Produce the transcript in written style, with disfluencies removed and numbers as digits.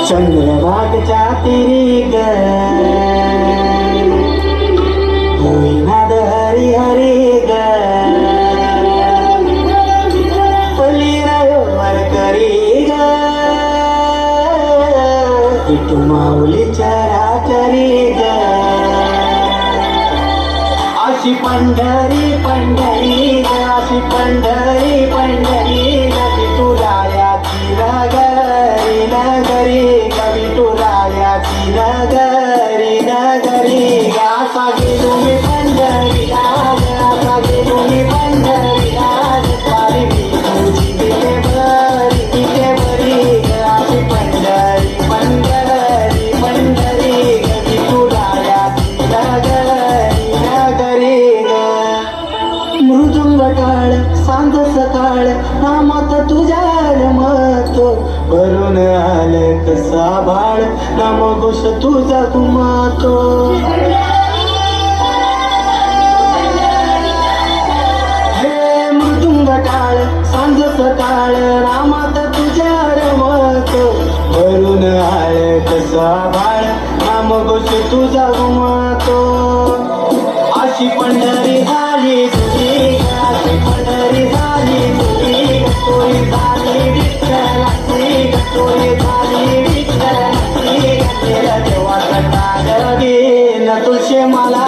चंद्रभागच्या तिरी ग होईनाद हरी हरी ग पली रयोवर करी ग विठू माऊलीच्या रातरी ग अशी पंढरी पंढरी ग अशी पंढरी पंढरी ग विठुरायाची नगरी नगरी ग विठुरायाची नगरी नगरी ग असा गेलो मी पंढरीला असा गेलो मी पंढरीला स्वारी विठूची तिथे बरी ग अशी पंढरी पंढरी पंढरी ग विठुरायाची नगरी नगरी ग मृदुंग काळ सांज सकाळ नामात तुझ्या रमतो भरून आलं कसा बाळ नामघोष तुझा घुमातो हे मृदुंग काळ सांज सकाळ नामात तुझ्या रमतो भरून आलं कसा बाळ नामघोष तुझा घुमातो अशी पंढरी झाली तुझी अशी पंढरी झाली तुझी तोरी झाली विठ्ठलाची तोरी झाली विठ्ठलाची तेरा देवा कटाळ घेन तुळशी मला